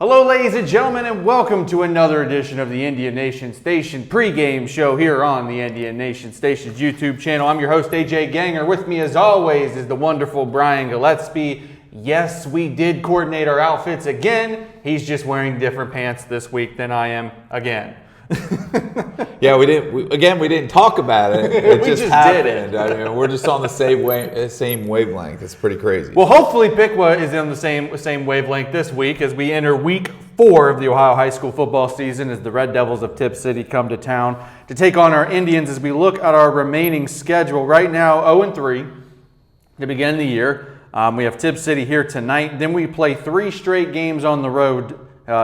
Hello, ladies and gentlemen, and welcome to another edition of the Indian Nation Station pregame show here on the Indian Nation Station's YouTube channel. I'm your host, AJ Ganger. With me, as always, is the wonderful Brian Gillespie. Yes, we did coordinate our outfits again. He's just wearing different pants this week than I am again. Yeah, we didn't talk about it. It We just just happened. did it. I mean, we're just on the same wavelength. It's pretty crazy. Well, hopefully Piqua is on the same wavelength this week as we enter week 4 of the Ohio high school football season as the Red Devils of Tipp City come to town to take on our Indians as we look at our remaining schedule. Right now, 0-3 to begin the year. We have Tipp City here tonight. Then we play 3 straight games on the road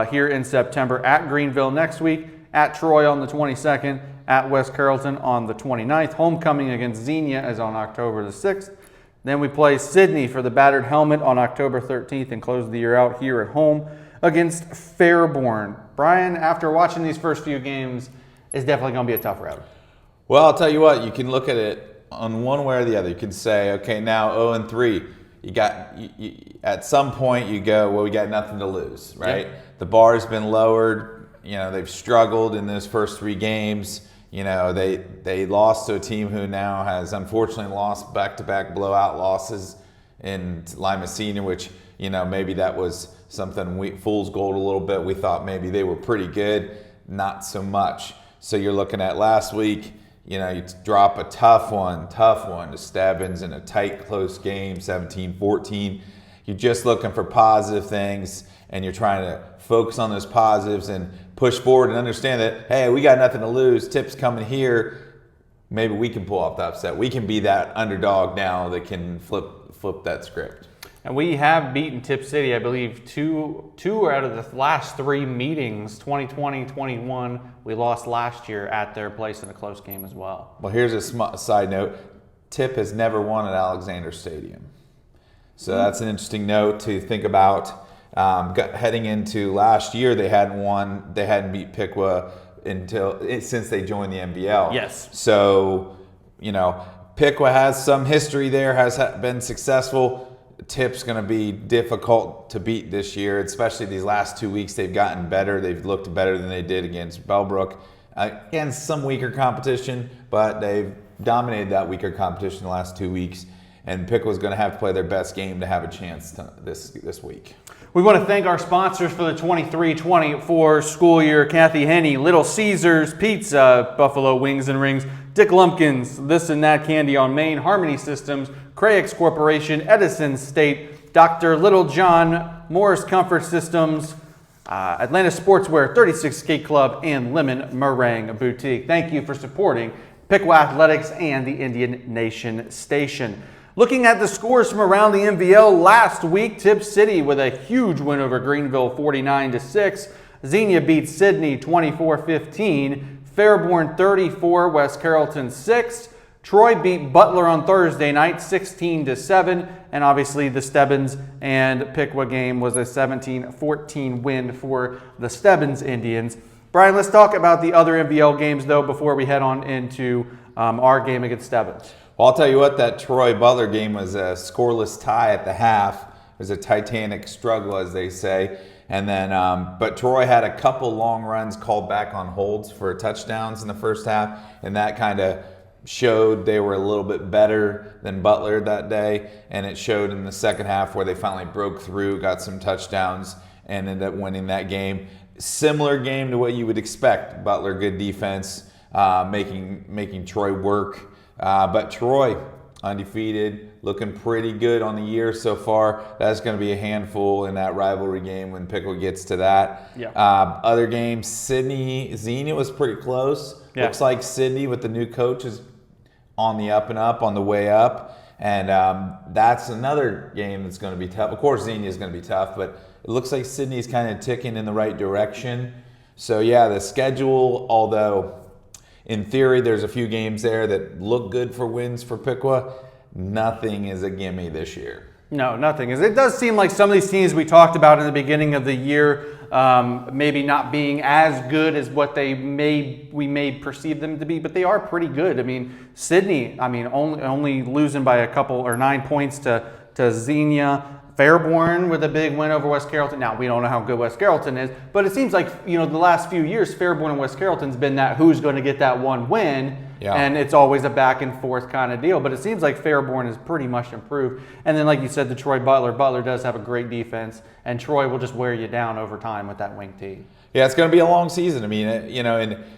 here in September at Greenville next week, at Troy on the 22nd, at West Carrollton on the 29th. Homecoming against Xenia is on October the 6th. Then we play Sydney for the Battered Helmet on October 13th and close the year out here at home against Fairborn. Brian, after watching these first few games, it's definitely going to be a tough road. Well, I'll tell you what. You can look at it on one way or the other. You can say, okay, now 0-3. At some point you go, well, we got nothing to lose, right? Yep. The bar's been lowered. You know, they've struggled in those first 3 games. You know, they lost to a team who now has unfortunately lost back-to-back blowout losses in Lima Senior, which, you know, maybe that was something fool's gold a little bit. We thought maybe they were pretty good, not so much. So you're looking at last week, you know, you drop a tough one to Stebbins in a tight, close game, 17-14. You're just looking for positive things, and you're trying to focus on those positives and push forward and understand that, hey, we got nothing to lose. Tipp's coming here. Maybe we can pull off the upset. We can be that underdog now that can flip that script. And we have beaten Tipp City, I believe, two out of the last 3 meetings, 2020, 21. We lost last year at their place in a close game as well. Well, here's a side note. Tipp has never won at Alexander Stadium. So that's an interesting note to think about. Heading into last year, they hadn't beat Piqua since they joined the NBL. Yes. So, you know, Piqua has some history there, has been successful. Tipp's going to be difficult to beat this year, especially these last 2 weeks. They've gotten better. They've looked better than they did against Bellbrook. Against some weaker competition, but they've dominated that weaker competition the last 2 weeks. And Piqua's going to have to play their best game to have a chance this week. We want to thank our sponsors for the 23-24 school year: Kathy Henney, Little Caesars Pizza, Buffalo Wings and Rings, Dick Lumpkins, This and That Candy on Main, Harmony Systems, Craix Corporation, Edison State, Dr. Little John, Morris Comfort Systems, Atlanta Sportswear, 36 Skate Club, and Lemon Meringue Boutique. Thank you for supporting Piqua Athletics and the Indian Nation Station. Looking at the scores from around the MVL last week, Tipp City with a huge win over Greenville, 49-6. Xenia beat Sydney 24-15. Fairborn 34, West Carrollton 6. Troy beat Butler on Thursday night 16-7. And obviously the Stebbins and Piqua game was a 17-14 win for the Stebbins Indians. Brian, let's talk about the other MVL games though before we head on into our game against Stebbins. Well, I'll tell you what, that Troy-Butler game was a scoreless tie at the half. It was a titanic struggle, as they say. And then, but Troy had a couple long runs called back on holds for touchdowns in the first half, and that kind of showed they were a little bit better than Butler that day. And it showed in the second half where they finally broke through, got some touchdowns, and ended up winning that game. Similar game to what you would expect. Butler, good defense, making Troy work. But Troy, undefeated, looking pretty good on the year so far. That's going to be a handful in that rivalry game when Piqua gets to that. Yeah. Other games, Xenia was pretty close. Yeah. Looks like Sydney with the new coach is on the up and up, on the way up. And that's another game that's going to be tough. Of course, Xenia is going to be tough, but it looks like Sydney's kind of ticking in the right direction. So, yeah, the schedule, although in theory, there's a few games there that look good for wins for Piqua. Nothing is a gimme this year. No, nothing. It does seem like some of these teams we talked about in the beginning of the year maybe not being as good as what we may perceive them to be, but they are pretty good. I mean, Sydney, only losing by a couple or 9 points to Xenia. Fairborn with a big win over West Carrollton. Now, we don't know how good West Carrollton is, but it seems like, the last few years, Fairborn and West Carrollton's been that who's going to get that one win, and it's always a back and forth kind of deal. But it seems like Fairborn is pretty much improved. And then, like you said, the Troy Butler. Butler does have a great defense, and Troy will just wear you down over time with that wing tee. Yeah, it's going to be a long season. I mean,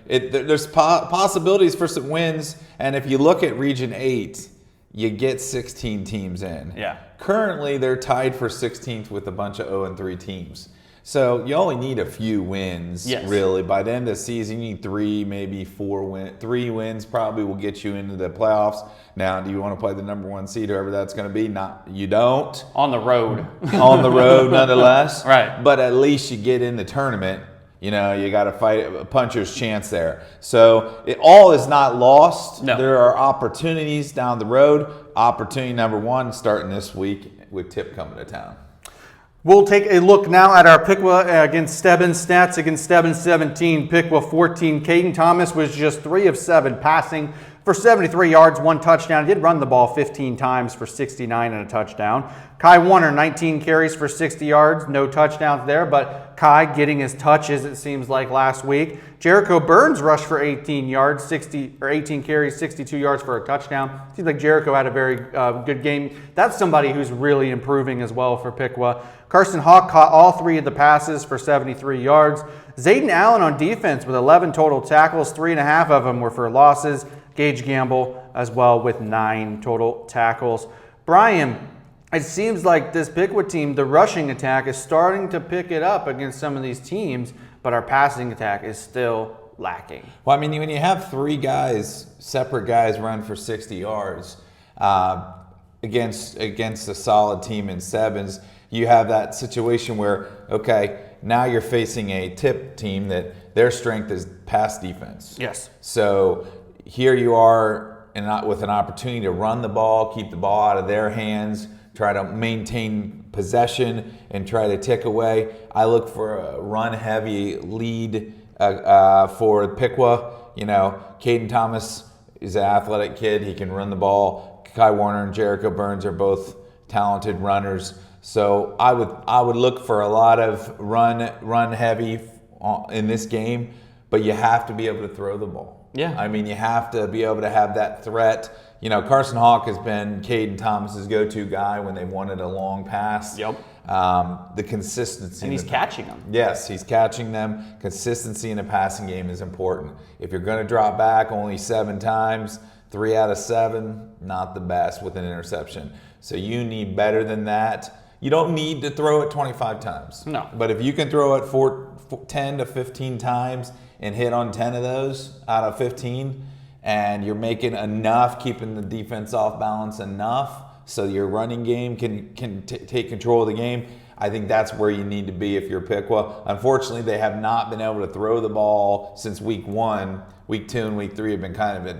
there's possibilities for some wins, and if you look at Region 8, you get 16 teams in. Yeah. Currently, they're tied for 16th with a bunch of 0-3 teams. So you only need a few wins, really. By the end of the season, you need 3, maybe 4 wins. 3 wins probably will get you into the playoffs. Now, do you want to play the number 1 seed, whoever that's going to be? Not, you don't. On the road. On the road, nonetheless. Right. But at least you get in the tournament. You got to fight a puncher's chance there. So it all is not lost. No. There are opportunities down the road. Opportunity number 1 starting this week with Tipp coming to town. We'll take a look now at our Piqua against Stebbins stats. Against Stebbins 17, Piqua 14. Caden Thomas was just 3 of 7 passing for 73 yards, 1 touchdown. He did run the ball 15 times for 69 and a touchdown. Kai Warner, 19 carries for 60 yards, no touchdowns there, but Kai getting his touches, it seems like, last week. Jericho Burns rushed for 18 yards, 18 carries, 62 yards for a touchdown. Seems like Jericho had a very good game. That's somebody who's really improving as well for Piqua. Carson Hawk caught all 3 of the passes for 73 yards. Zayden Allen on defense with 11 total tackles, 3.5 of them were for losses. Gage Gamble as well with 9 total tackles. Brian, it seems like this Piqua team, the rushing attack is starting to pick it up against some of these teams, but our passing attack is still lacking. Well, I mean, when you have 3 guys, separate guys, run for 60 yards against a solid team in Stebbins, you have that situation where, okay, now you're facing a Tipp team that their strength is pass defense. Yes. So here you are with an opportunity to run the ball, keep the ball out of their hands, try to maintain possession, and try to tick away. I look for a run-heavy lead for Piqua. Caden Thomas is an athletic kid. He can run the ball. Kai Warner and Jericho Burns are both talented runners. So I would look for a lot of run heavy in this game, but you have to be able to throw the ball. Yeah. I mean, you have to be able to have that threat. Carson Hawk has been Caden Thomas's go-to guy when they wanted a long pass. Yep. The consistency. And he's catching them. Yes, he's catching them. Consistency in a passing game is important. If you're going to drop back only 7 times, 3 out of 7, not the best with an interception. So you need better than that. You don't need to throw it 25 times. No. But if you can throw it 10 to 15 times and hit on 10 of those out of 15, and you're making enough, keeping the defense off balance enough so your running game can take control of the game, I think that's where you need to be if you're Piqua. Unfortunately, they have not been able to throw the ball since week 1. Week 2 and week 3 have been kind of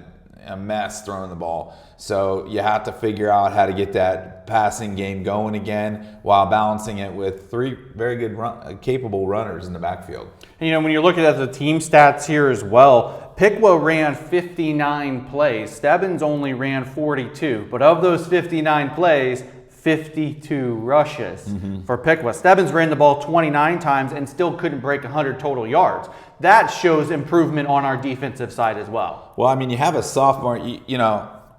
a mess throwing the ball. So you have to figure out how to get that passing game going again while balancing it with 3 very good capable runners in the backfield. And when you're looking at the team stats here as well, Piqua ran 59 plays. Stebbins only ran 42. But of those 59 plays, 52 rushes for Piqua. Stebbins ran the ball 29 times and still couldn't break 100 total yards. That shows improvement on our defensive side as well. Well, I mean, you have a sophomore,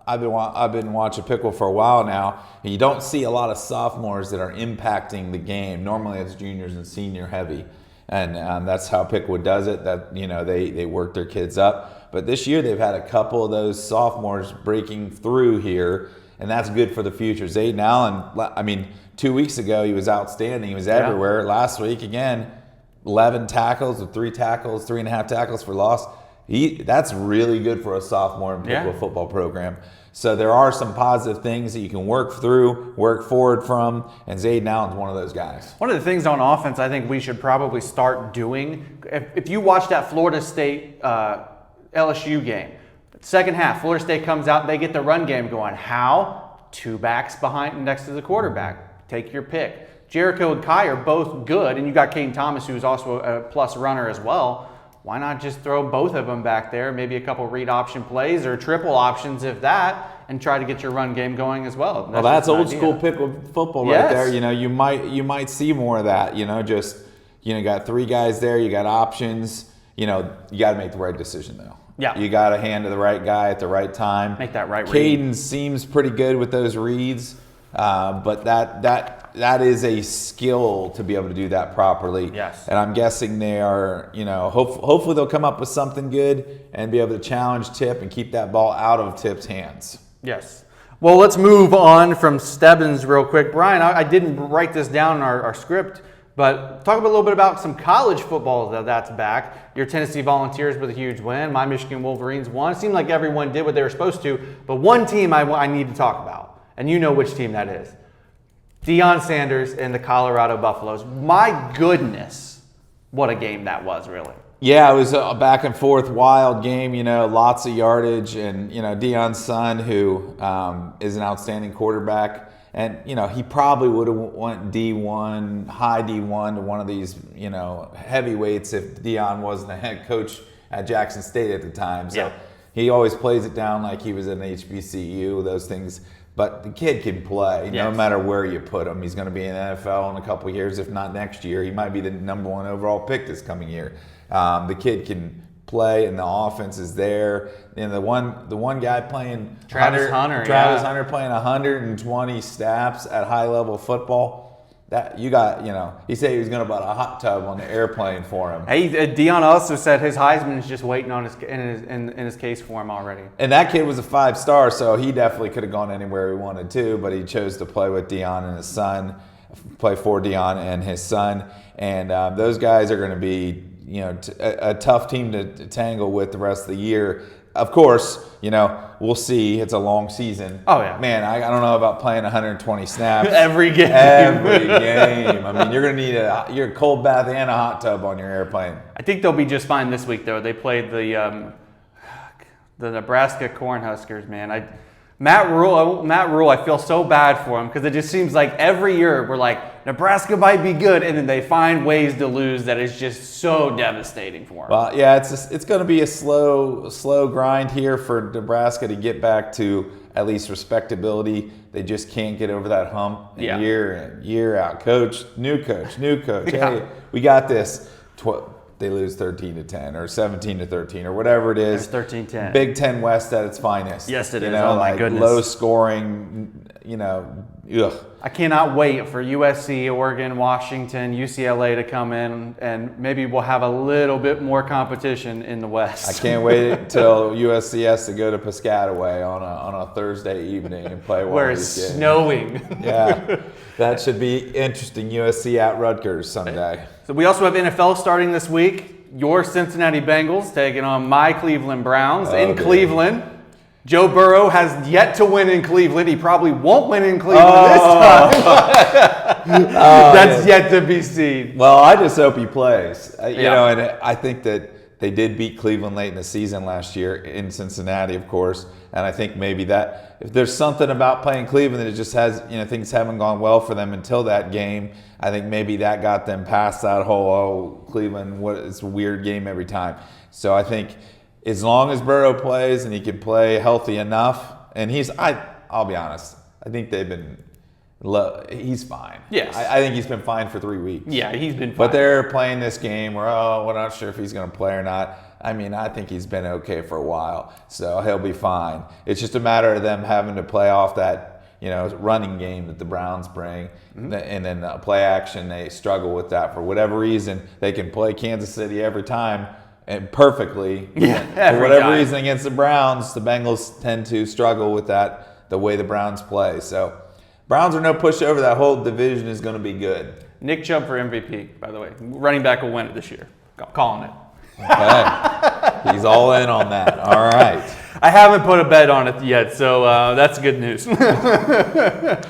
I've been watching Piqua for a while now, and you don't see a lot of sophomores that are impacting the game. Normally it's juniors and senior heavy, and that's how Piqua does it, that they work their kids up. But this year they've had a couple of those sophomores breaking through here, and that's good for the future. Zayden Allen, 2 weeks ago he was outstanding. He was everywhere. Last week, again, 11 tackles with 3 tackles, 3.5 tackles for loss. That's really good for a sophomore in Piqua football program. So there are some positive things that you can work through, work forward from, and Zayden Allen's one of those guys. One of the things on offense I think we should probably start doing, if you watch that Florida State LSU game, second half, Florida State comes out, they get the run game going. How? 2 backs behind next to the quarterback. Take your pick. Jericho and Kai are both good, and you got Caden Thomas, who's also a plus runner as well. Why not just throw both of them back there, maybe a couple read option plays or triple options if that, and try to get your run game going as well. Well, that's just an old idea. school pick football right there. You know, you might see more of that. You know, just you got 3 guys there. You got options. You know, you got to make the right decision though. Yeah. You got to hand to the right guy at the right time. Make that right read. Caden seems pretty good with those reads, but that is a skill to be able to do that properly. Yes. And I'm guessing they are, you know, hopefully they'll come up with something good and be able to challenge Tipp and keep that ball out of Tipp's hands. Yes. Well, let's move on from Stebbins real quick. Brian, I didn't write this down in our script, but talk a little bit about some college football that's back. Your Tennessee Volunteers with a huge win. My Michigan Wolverines won. It seemed like everyone did what they were supposed to, but one team I need to talk about, and you know which team that is. Deion Sanders and the Colorado Buffaloes. My goodness, what a game that was, really. Yeah, it was a back and forth, wild game. You know, lots of yardage, and you know, Deion's son, who is an outstanding quarterback, and you know, he probably would have went D1, high D1 to one of these, you know, heavyweights if Deion wasn't the head coach at Jackson State at the time. So yeah. He always plays it down like he was in HBCU, those things. But the kid can play no matter where you put him. He's going to be in the NFL in a couple of years, if not next year. He might be the #1 overall pick this coming year. The kid can play, and the offense is there. And the one guy playing Travis Hunter playing 120 snaps at high level football. That you got, you know, he said he was going to buy a hot tub on the airplane for him. Hey, Deion also said his Heisman is just waiting on in his case for him already. And that kid was a 5-star, so he definitely could have gone anywhere he wanted to, but he chose to play with Deion and his son, play for Deion and his son. And those guys are going to be, you know, a tough team to tangle with the rest of the year. Of course, you know, we'll see. It's a long season. Oh, yeah. Man, I don't know about playing 120 snaps. Every game. Every game. I mean, you're going to need a cold bath and a hot tub on your airplane. I think they'll be just fine this week, though. They played the Nebraska Cornhuskers, man. Matt Rule, I feel so bad for him because it just seems like every year we're like, Nebraska might be good, and then they find ways to lose that is just so devastating for him. Well, yeah, it's going to be a slow grind here for Nebraska to get back to at least respectability. They just can't get over that hump year in, year out. New coach. Yeah. Hey, we got this. They lose 13-10 or 17-13 or whatever it is. 13-10. Big Ten West at its finest. Yes, it you is. Know, oh, my like goodness. Low scoring, you know, ugh. I cannot wait for USC, Oregon, Washington, UCLA to come in, and maybe we'll have a little bit more competition in the West. I can't wait until USC has to go to Piscataway on a Thursday evening and play one where of it's these games. snowing. Yeah, that should be interesting. USC at Rutgers someday. So we also have NFL starting this week. Your Cincinnati Bengals taking on my Cleveland Browns in Cleveland. Joe Burrow has yet to win in Cleveland. He probably won't win in Cleveland this time. That's yet to be seen. Well, I just hope he plays. You know, and I think that they did beat Cleveland late in the season last year in Cincinnati, of course. And I think maybe that if there's something about playing Cleveland that it just has, you know, things haven't gone well for them until that game. I think maybe that got them past that whole, Cleveland, it's a weird game every time. So I think as long as Burrow plays and he can play healthy enough, and I'll be honest, I think they've been he's fine. Yes. I think he's been fine for 3 weeks. Yeah, he's been fine. But they're playing this game where, we're not sure if he's going to play or not. I mean, I think he's been okay for a while, so he'll be fine. It's just a matter of them having to play off that, you know, running game that the Browns bring, and then play action. They struggle with that for whatever reason. They can play Kansas City every time and perfectly. For whatever reason against the Browns, the Bengals tend to struggle with that, the way the Browns play. So Browns are no pushover. That whole division is going to be good. Nick Chubb for MVP, by the way. Running back will win it this year. Calling it. Okay. He's all in on that. All right. I haven't put a bet on it yet, so that's good news.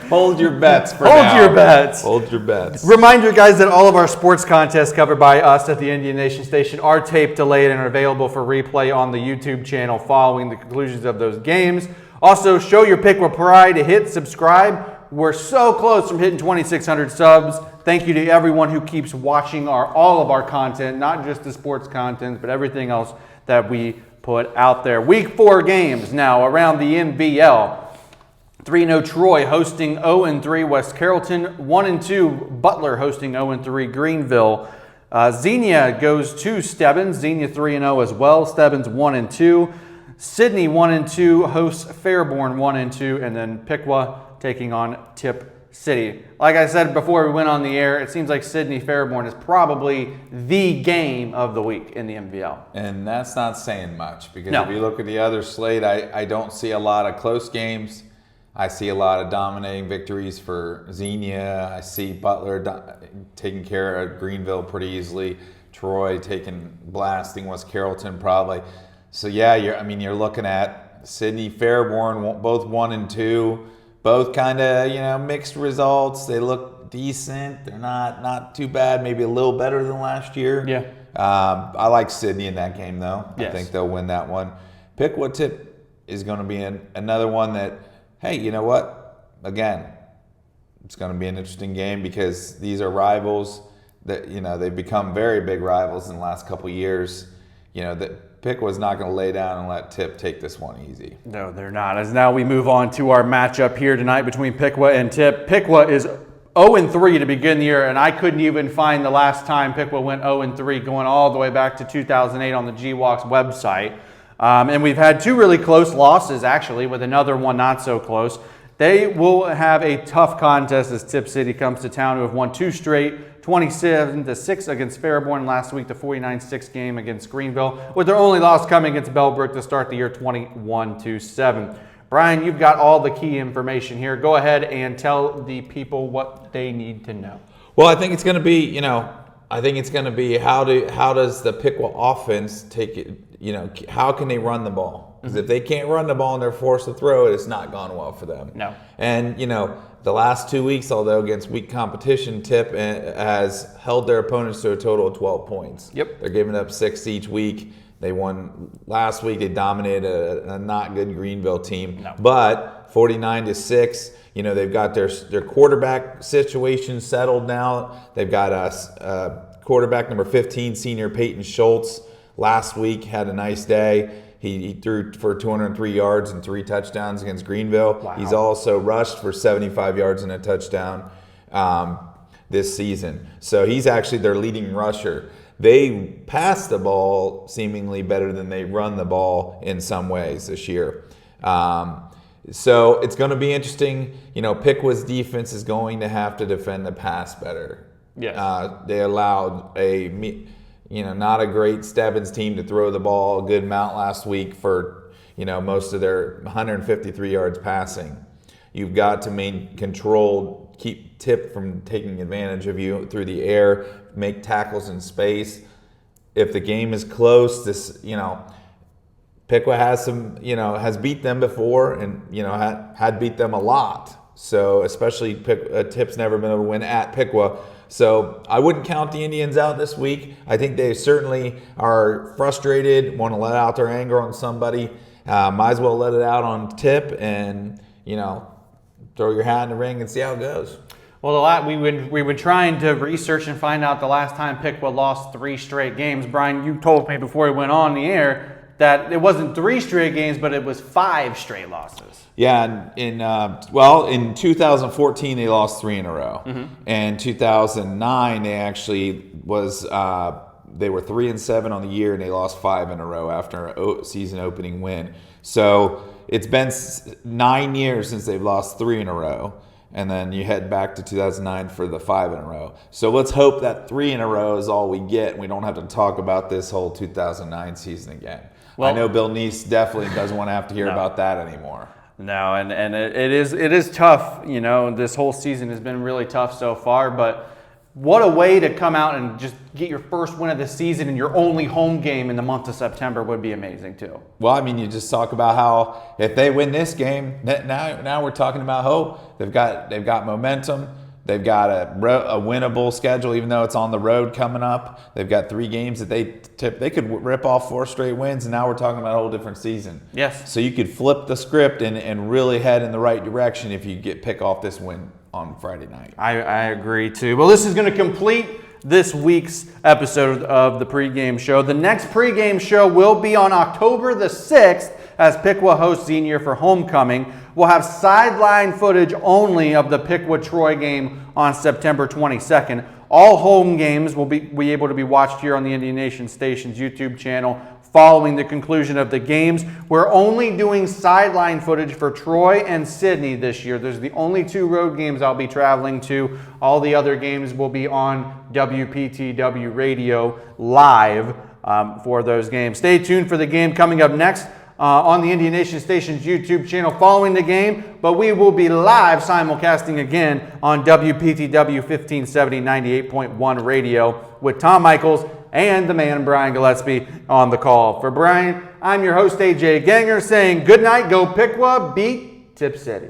Hold your bets for now. Hold your bets. Reminder, guys, that all of our sports contests covered by us at the Indian Nation Station are taped, delayed, and are available for replay on the YouTube channel following the conclusions of those games. Also, show your pick with pride. Hit subscribe. We're so close from hitting 2,600 subs. Thank you to everyone who keeps watching all of our content, not just the sports content, but everything else that we put out there. Week 4 games now around the NBL. 3-0 Troy hosting 0-3 West Carrollton. 1-2 Butler hosting 0-3 Greenville. Xenia goes to Stebbins. Xenia 3-0 as well. Stebbins 1-2. Sydney 1-2 hosts Fairborn 1-2, and then Piqua taking on Tipp City. Like I said before we went on the air, it seems like Sydney Fairborn is probably the game of the week in the MVL. And that's not saying much because No. if you look at the other slate, I don't see a lot of close games. I see a lot of dominating victories for Xenia. I see Butler taking care of Greenville pretty easily. Troy blasting West Carrollton probably. So yeah, you're looking at Sydney, Fairborn, both 1-2, both kind of mixed results. They look decent. They're not too bad. Maybe a little better than last year. Yeah. I like Sydney in that game though. Yes. I think they'll win that one. Piqua Tipp is going to be another one that. Hey, you know what? Again, it's going to be an interesting game because these are rivals that they've become very big rivals in the last couple of years. That Piqua's not going to lay down and let Tipp take this one easy. No, they're not. As now we move on to our matchup here tonight between Piqua and Tipp. Piqua is 0-3 to begin the year, and I couldn't even find the last time Piqua went 0-3, going all the way back to 2008 on the GWalks website. And we've had two really close losses, actually, with another one not so close. They will have a tough contest as Tipp City comes to town, who have won two straight, 27-6 against Fairborn last week, the 49-6 game against Greenville, with their only loss coming against Bellbrook to start the year 21-7. Brian, you've got all the key information here. Go ahead and tell the people what they need to know. Well, I think it's going to be, how does the Piqua offense take it? How can they run the ball? Because if they can't run the ball and they're forced to throw it, it's not gone well for them. No. And, the last 2 weeks, although against weak competition, Tipp has held their opponents to a total of 12 points. Yep. They're giving up 6 each week. They won last week. They dominated a not good Greenville team. No. But 49-6, they've got their quarterback situation settled now. They've got a quarterback number 15, senior Peyton Schultz. Last week had a nice day. He threw for 203 yards and 3 touchdowns against Greenville. Wow. He's also rushed for 75 yards and a touchdown this season. So he's actually their leading rusher. They pass the ball seemingly better than they run the ball in some ways this year. So it's going to be interesting. Piqua's defense is going to have to defend the pass better. Yes. They allowed not a great Stebbins team to throw the ball a good amount last week for, most of their 153 yards passing. You've got to keep Tipp from taking advantage of you through the air, make tackles in space. If the game is close, Piqua has beat them before and, had beat them a lot. So especially Tipp's never been able to win at Piqua. So I wouldn't count the Indians out this week. I think they certainly are frustrated, want to let out their anger on somebody. Might as well let it out on Tipp and, throw your hat in the ring and see how it goes. Well, we were trying to research and find out the last time Piqua lost 3 straight games. Brian, you told me before we went on the air that it wasn't 3 straight games, but it was 5 straight losses. Yeah, in 2014 they lost 3 in a row. Mm-hmm. And 2009 they actually they were 3-7 on the year and they lost 5 in a row after a season opening win. So it's been 9 years since they've lost 3 in a row. And then you head back to 2009 for the 5 in a row. So let's hope that 3 in a row is all we get and we don't have to talk about this whole 2009 season again. Well, I know Bill Neese definitely doesn't want to have to hear about that anymore. No, and it is tough. This whole season has been really tough so far, but what a way to come out and just get your first win of the season in your only home game in the month of September would be amazing too. Well, you just talk about how if they win this game, now we're talking about hope. They've got momentum. They've got a winnable schedule, even though it's on the road coming up. They've got 3 games that they could rip off 4 straight wins, and now we're talking about a whole different season. Yes. So you could flip the script and really head in the right direction if you pick off this win on Friday night. I agree too. Well, this is going to complete this week's episode of the pregame show. The next pregame show will be on October the 6th. as Piqua hosts Xenia for homecoming. We'll have sideline footage only of the Piqua-Troy game on September 22nd. All home games will be able to be watched here on the Indian Nation Station's YouTube channel following the conclusion of the games. We're only doing sideline footage for Troy and Sydney this year. Those are the only 2 road games I'll be traveling to. All the other games will be on WPTW Radio live for those games. Stay tuned for the game coming up next on the Indian Nation Station's YouTube channel following the game, but we will be live simulcasting again on WPTW 1570 98.1 radio with Tom Michaels and the man Brian Gillespie on the call. For Brian, I'm your host AJ Ganger saying good night, go Piqua, beat Tipp City.